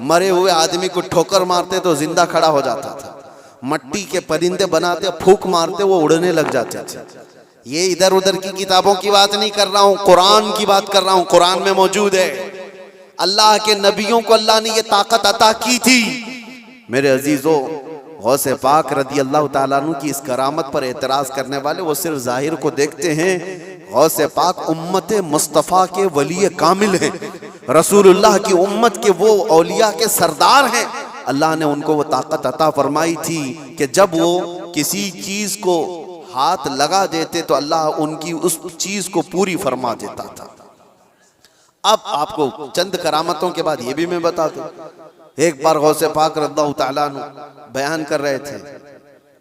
मरे हुए आदमी को ठोकर मारते तो जिंदा खड़ा हो जाता था। मट्टी के परिंदे बनाते, फूंक मारते, वो उड़ने लग जाते थे। ये इधर उधर की किताबों की बात नहीं कर रहा हूँ, कुरान की बात कर रहा हूँ। कुरान में मौजूद है। अल्लाह के नबियों को अल्लाह ने ये ताकत अता की थी। मेरे अजीजों, गौसे पाक रज़ी अल्लाह ताला अन्हु की इस करामत पर एतराज करने वाले वो सिर्फ जाहिर को देखते हैं। गौसे पाक उम्मत मुस्तफ़ा के वली कामिल हैं, रसूलुल्लाह की उम्मत के वो औलिया के सरदार हैं। अल्लाह ने उनको वो ताकत अता फरमाई थी कि जब वो किसी चीज को हाथ लगा देते तो अल्लाह उनकी उस चीज को पूरी फरमा देता था। अब आपको चंद करामतों के बाद ये भी मैं बता दूं, एक बार गौसे पाक रज़ियल्लाहु ताला अन्हु बयान कर रहे थे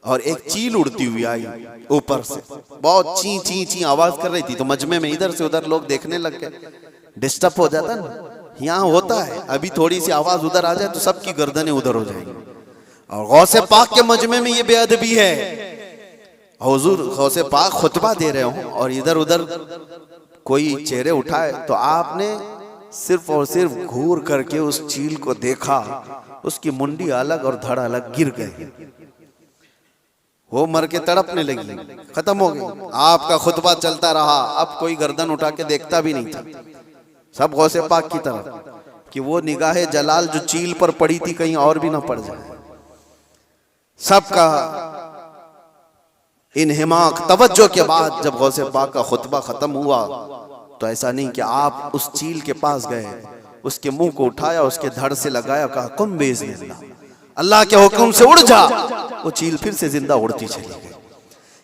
और एक चील उड़ती हुई आई ऊपर से, बहुत ची ची ची आवाज कर रही थी। तो मजमे में इधर से उधर लोग देखने लग गए, डिस्टर्ब हो जाता ना, यहाँ होता है अभी थोड़ी सी आवाज उधर आ जाए तो सबकी गर्दनें उधर हो जाएंगी। और गौसे पाक के मजमे में ये बेअदबी है, हुजूर गौसे पाक खुतबा दे रहे हो और इधर उधर कोई चेहरे उठाए तो आपने सिर्फ और सिर्फ घूर करके उस चील को देखा, उसकी मुंडी अलग और धड़ अलग गिर गए, वो मर के तड़पने लगी, खत्म हो गई। आपका खुतबा चलता रहा, अब कोई गर्दन उठा के देखता भी नहीं था, सब गौसे पाक की तरफ कि वो निगाहे जलाल जो चील पर पड़ी थी कहीं और भी ना पड़ जाए। सबका इन्हिमाक तवज्जो के बाद जब गौसे पाक का खुतबा खत्म हुआ तो ऐसा नहीं कि आप उस चील के पास गए, उसके मुंह को उठाया, उसके धड़ से लगाया, कहा कुम बेइज़्निल्लाह, अल्लाह के हुक्म से उड़ जा। वो चील फिर से जिंदा उड़ती चली गई।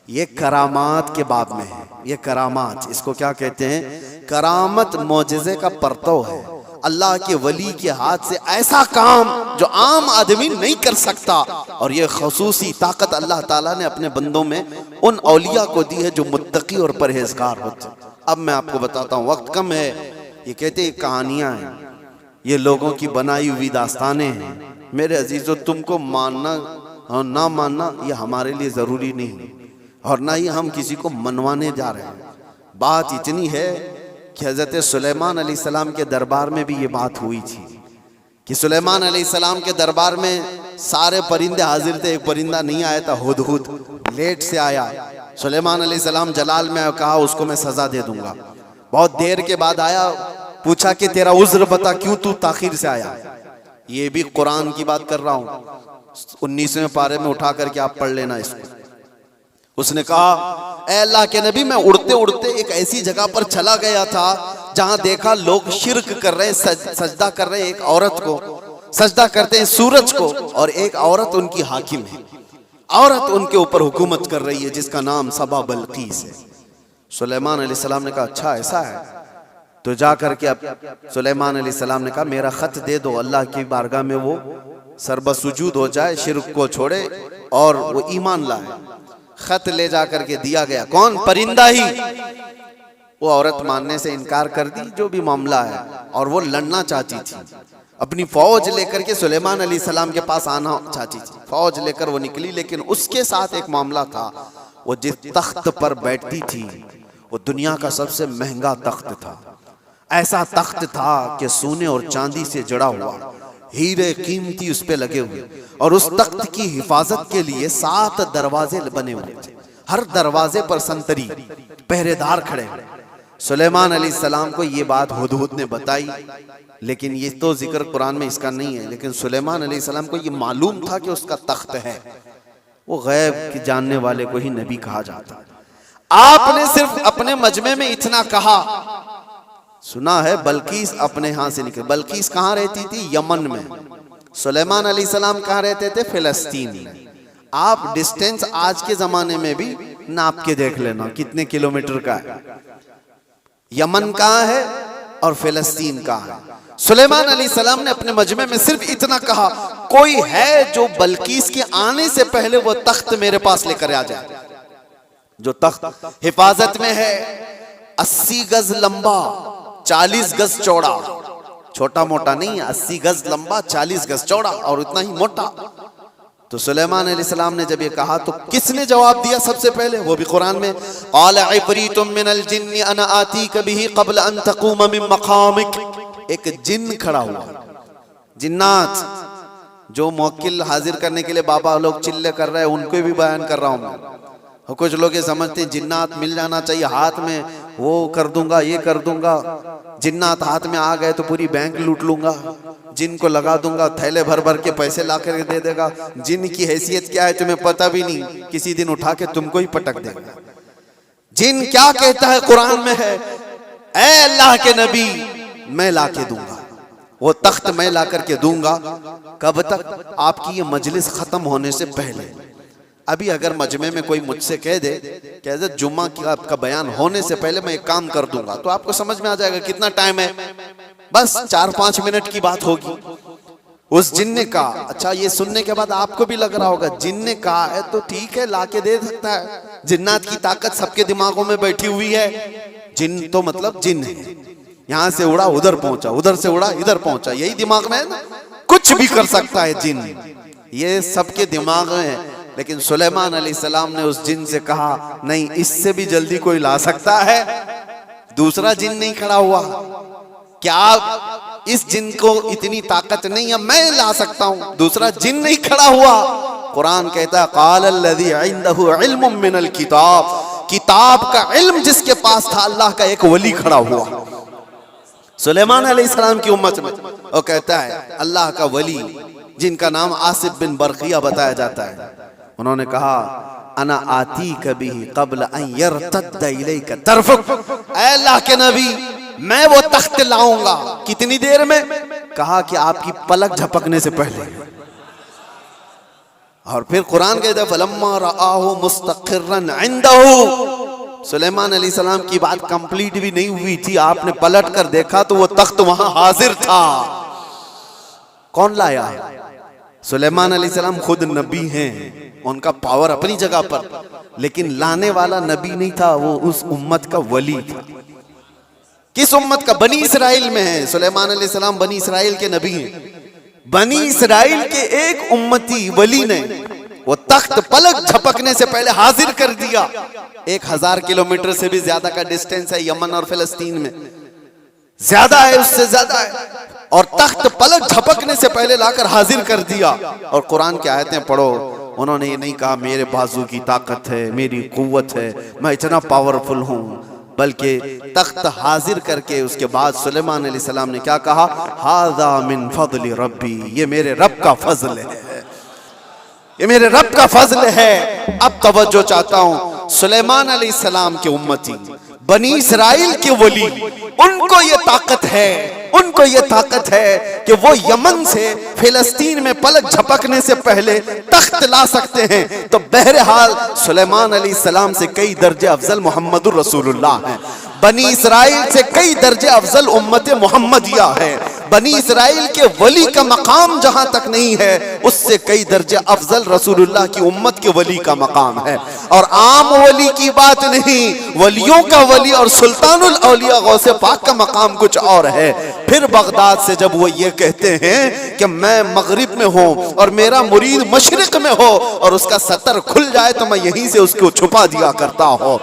ये करामात के बाब में है, ये करामात, इसको क्या कहते हैं? करामत मौजिज़े का परतव है। अल्लाह के वली के हाथ से ऐसा काम जो आम आदमी नहीं कर सकता, और ये खसूसी ताकत अल्लाह ताला ने अपने बंदों में उन औलिया को दी है जो मुत्तकी और परहेजगार होते। अब मैं आपको बताता हूँ, वक्त कम है। ये कहते हैं कहानियां हैं, ये लोगों की बनाई हुई दास्तानें हैं। मेरे अजीजों, तुमको मानना और ना मानना ये हमारे लिए जरूरी नहीं, और ना ही हम किसी को मनवाने जा रहे हैं। बात इतनी है कि हजरत सुलेमान अलैहिस्सलाम के दरबार में भी ये बात हुई थी कि सुलेमान अलैहिस्सलाम के दरबार में सारे परिंदे हाजिर थे, एक परिंदा नहीं आया था, हुदहुद लेट से आया। सुलेमान अलैहिस्सलाम जलाल में कहा उसको मैं सजा दे दूंगा। बहुत देर के बाद आया, पूछा कि तेरा उज्र बता, क्यों तू ताखिर से आया। ये भी कुरान की बात कर रहा हूं, 19वें पारे में उठा करके आप पढ़ लेना इसको। उसने कहा ऐ अल्लाह के नबी, मैं उड़ते उड़ते एक ऐसी जगह पर चला गया था जहां देखा लोग शिर्क कर रहे हैं, सजदा कर रहे हैं एक औरत को, सजदा करते हैं सूरज को, और एक औरत उनकी हाकिम है, औरत उनके ऊपर हुकूमत कर रही है जिसका नाम सबा बल्कीस है। सुलेमान अलैहिस्सलाम ने कहा अच्छा ऐसा है, तो जा करके अब सुलेमान अलैहिस्सलाम ने कहा मेरा खत दे दो, अल्लाह की बारगाह में वो सरबसुजूद हो जाए, शिर्क को छोड़े और वो ईमान लाए। खत ले जा करके दिया गया, कौन? परिंदा ही। वो औरत मानने से इनकार कर दी, जो भी मामला है, और वो लड़ना चाहती थी, अपनी फौज लेकर के सुलेमान अलैहिस्सलाम के पास आना चाहती थी। फौज लेकर वो निकली, लेकिन उसके साथ एक मामला था। वो जिस तख्त पर बैठती थी वो दुनिया का सबसे महंगा तख्त था। ऐसा तख्त था कि सोने और चांदी से जड़ा हुआ, हीरे कीमती उस पे लगे हुए, और उस तख्त की हिफाजत के लिए 7 दरवाजे बने हुए थे। हर दरवाजे पर संतरी पहरेदार खड़े हैं। सुलेमान अलैहिस्सलाम को ये बात हुदहुद ने बताई, लेकिन ये तो जिक्र कुरान में इसका नहीं है। लेकिन सुलेमान अलैहिस्सलाम को ये मालूम था कि उसका तख्त है। वो गैब के जानने वाले को ही नबी कहा जाता। आपने सिर्फ अपने मजमे में इतना कहा, सुना है बल्कीस अपने यहाँ से निकली। बल्कीस कहाँ रहती थी? यमन में। सुलेमान अलैहिस्सलाम कहाँ रहते थे? फिलिस्तीन में। आप डिस्टेंस आज के जमाने में भी नाप के देख लेना कितने किलोमीटर का है। यमन कहाँ है और फिलिस्तीन कहाँ है। सुलेमान अलैहिस्सलाम ने अपने मजमे में सिर्फ इतना कहा, कोई है जो बल्कीस के आने से पहले वो तख्त मेरे पास लेकर आ जाए। जो तख्त हिफाजत में है, 80 गज लंबा, 40 गज चौड़ा, छोटा मोटा नहीं, 80 गज लंबा, 40 गज चौड़ा और उतना ही मोटा। तो सुलेमान अलैहिस्सलाम ने जब ये कहा तो किसने जवाब दिया सबसे पहले? वो भी कुरान में, क़ाल इफ़रीतुम मिनल जिन्नि अना आतीका बिही क़ब्ल अन तक़ूम मिन मक़ामिक। एक जिन खड़ा हुआ, जिन्नात जो मुवक्किल हाजिर करने के लिए बाबा लोग चिल्ले कर रहे हैं, उनको भी बयान कर रहा हूं मैं। कुछ लोग ये समझते हैं जिन्नात मिल जाना चाहिए, हाथ में वो कर दूंगा, ये कर दूंगा। जिन्नात हाथ में आ गए तो पूरी बैंक लूट लूंगा, जिन को लगा दूंगा, थैले भर भर के पैसे ला कर दे देगा। जिन की हैसियत क्या है तुम्हें पता भी नहीं, किसी दिन उठा के तुमको ही पटक देगा। जिन क्या कहता है कुरान में है, ऐ अल्लाह के नबी मैं ला के दूंगा, वो तख्त मैं ला करके दूंगा। कब तक? आपकी ये मजलिस खत्म होने से पहले। अभी अगर मजमे में कोई मुझसे कह दे कि हज़रत जुम्मा का बयान होने से पहले मैं एक काम कर दूंगा, तो आपको समझ में आ जाएगा कितना टाइम है। बस 4-5 मिनट की बात होगी। उस जिन ने कहा, अच्छा ये सुनने के बाद आपको भी लग रहा होगा जिन ने कहा है तो ठीक है, लाके दे सकता है, जिन्नात की ताकत सबके दिमागों में बैठी हुई है। जिन तो मतलब जिन है, यहां से उड़ा उधर पहुंचा, उधर से उड़ा इधर पहुंचा, यही दिमाग में है ना, कुछ भी कर सकता है जिन, ये सबके दिमाग में है। लेकिन सुलेमान अलैहिस्सलाम ने उस जिन से कहा नहीं, इससे भी जल्दी कोई ला सकता है। दूसरा जिन नहीं खड़ा हुआ, क्या इस जिन को इतनी ताकत नहीं है, मैं ला सकता हूं। दूसरा जिन नहीं खड़ा हुआ। कुरान कहता है क़ालल्लज़ी इंदहु इल्मुम मिनल किताब, किताब का इल्म जिसके पास था, अल्लाह का एक वली खड़ा हुआ सुलेमान अलैहिस्सलाम की उम्मत में। वो कहता है अल्लाह का वली, जिनका नाम आसिफ बिन बरकिया बताया जाता है, उन्होंने कहा अना आती कभी कबल अन यरतद्द इलैका तरफुक, ऐ अल्लाह के नबी मैं वो तख्त लाऊंगा। कितनी देर में? कहा कि आपकी पलक झपकने से पहले। और फिर कुरान कहता है फलम्मा रआहु मुस्तक़िर्रन इंदहु, सुलेमान अलैहिस्सलाम की बात कंप्लीट भी नहीं हुई थी, आपने पलट कर देखा तो वो तख्त वहां हाजिर था। कौन लाया? सुलेमान अलैहिस्सलाम खुद नबी हैं, उनका पावर अपनी जगह पर, लेकिन लाने वाला नबी नहीं था, वो उस उम्मत का वली था। किस उम्मत का? बनी इसराइल में है। सुलेमान अलैहिस्सलाम बनी इसराइल के नबी हैं। बनी इसराइल के एक उम्मती वली ने वो तख्त पलक झपकने से पहले हाजिर कर दिया। 1000 किलोमीटर से भी ज्यादा का डिस्टेंस है यमन और फिलिस्तीन में, ज्यादा है, उससे ज्यादा है, और तख्त पलक झपकने से पहले लाकर हाजिर कर दिया। और कुरान की आयतें पढ़ो, उन्होंने ये नहीं कहा मेरे बाजू की ताकत है, मेरी कुव्वत है, मैं इतना पावरफुल हूं, बल्कि तख्त हाजिर करके उसके बाद सुलेमान अलैहिस्सलाम ने क्या कहा? हाज़ा मिन फज़्ल रब्बी, ये मेरे रब का फजल है, ये मेरे रब का फजल है। अब तवज्जो चाहता हूं, सुलेमान अलैहिस्सलाम के उम्मती बनी इसराइल के वली, उनको ये ताकत है, उनको ये ताकत है कि वो यमन से फिलिस्तीन में पलक झपकने से पहले तख्त ला सकते हैं। तो बहरहाल सुलेमान अलैहिस्सलाम से कई दर्जे अफजल मोहम्मदुर रसूलुल्लाह हैं, बनी इसराइल से कई दर्जे अफजल उम्मत मोहम्मदिया है। बनी इसराइल के वली का मकाम जहां तक नहीं है, उससे कई दर्जे अफजल रसूलुल्लाह की उम्मत के वली का मकाम है। और आम वली की बात नहीं, वलियों का वली और सुल्तानुल औलिया गौसे पाक का मकाम कुछ और है। फिर बगदाद से जब वो ये कहते हैं कि मैं मगरिब में हूं और मेरा मुरीद मशरिक में हो और उसका सतर खुल जाए तो मैं यहीं से उसको छुपा दिया करता हूं,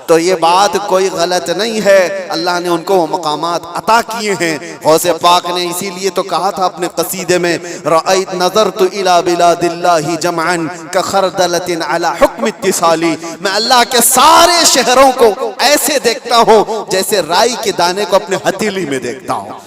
तो ये बात कोई गलत नहीं है। अल्लाह ने उनको वो मकामात अता किए हैं। गौसे पाक ने इसीलिए तो कहा था अपने कसीदे में, रअयत नज़रतु इला बिलादिल्लाहि जमअन कखरदलतिन अला हुक्म इत्तिसाली, मैं अल्लाह के सारे शहरों को ऐसे देखता हूँ जैसे राई के दाने को अपने हथेली में देखता हूँ।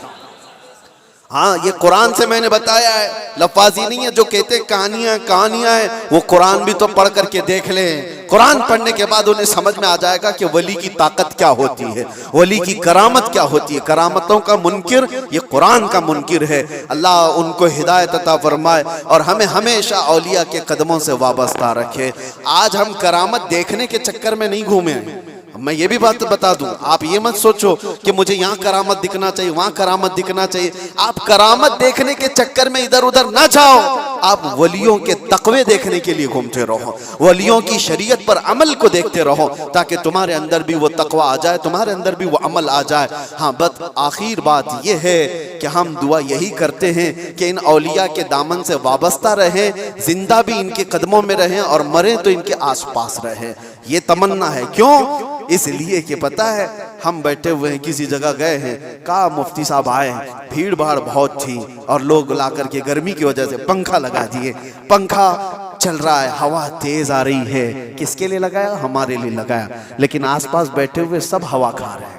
हाँ, ये कुरान से मैंने बताया है, लफाजी नहीं है। जो कहते कहानियां कहानियां हैं, वो कुरान भी तो पढ़ करके देख लें। कुरान पढ़ने के बाद उन्हें समझ में आ जाएगा कि वली की ताकत क्या होती है, वली की करामत क्या होती है। करामतों का मुनकिर ये कुरान का मुनकिर है। अल्लाह उनको हिदायत अता फरमाए और हमें हमेशा औलिया के कदमों से वाबस्ता रखे। आज हम करामत देखने के चक्कर में नहीं घूमे। मैं ये भी बात बता दूं, आप ये मत सोचो कि मुझे यहाँ करामत दिखना चाहिए, वहां करामत दिखना चाहिए। आप करामत देखने के चक्कर में इधर उधर ना जाओ, आप वलियों के तकवे देखने के लिए घूमते रहो, वलियों की शरीयत पर अमल को देखते रहो, ताकि तुम्हारे अंदर भी वो तकवा आ जाए, तुम्हारे अंदर भी वो अमल आ जाए। हाँ, बस आखिर बात ये है कि हम दुआ यही करते हैं कि इन औलिया के दामन से वाबस्ता रहें, जिंदा भी इनके कदमों में रहें और मरें तो इनके आसपास रहें। ये तमन्ना है। क्यों? इसलिए कि पता है हम बैठे हुए हैं, किसी जगह गए हैं, कहा मुफ्ती साहब आए, भीड़ भाड़ बहुत थी और लोग ला करके गर्मी की वजह से पंखा लगा दिए, पंखा चल रहा है, हवा तेज आ रही है। किसके लिए लगाया? हमारे लिए लगाया, लेकिन आसपास बैठे हुए सब हवा खा रहे हैं।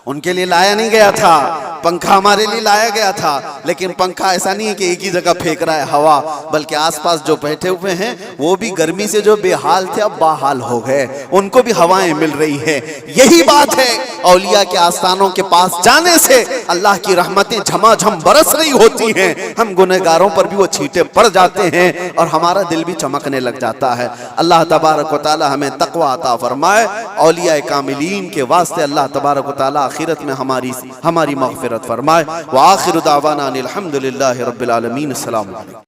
उनके लिए लाया नहीं गया था पंखा, हमारे लिए लाया गया था। लेकिन पंखा ऐसा नहीं है कि एक ही जगह फेंक रहा है हवा, बल्कि आसपास जो बैठे हुए हैं वो भी गर्मी से जो बेहाल थे अब बाहाल हो गए, उनको भी हवाएं मिल रही है। यही बात है, औलिया के आस्थानों के पास जाने से अल्लाह की रहमतें झमाझम बरस रही होती हैं। हम गुनहगारों पर भी वो छींटे पड़ जाते हैं और हमारा दिल भी चमकने लग जाता है। अल्लाह तबारक व तआला हमें तकवा अता फरमाए। औलिया कामिलीन के वास्ते अल्लाह तबारक व तआला आखिरत में हमारी मग़फ़िरत फरमाए। व आखिरु दावाना अनिल हम्दुलिल्लाहि रब्बिल आलमीन। अस्सलामु अलैकुम।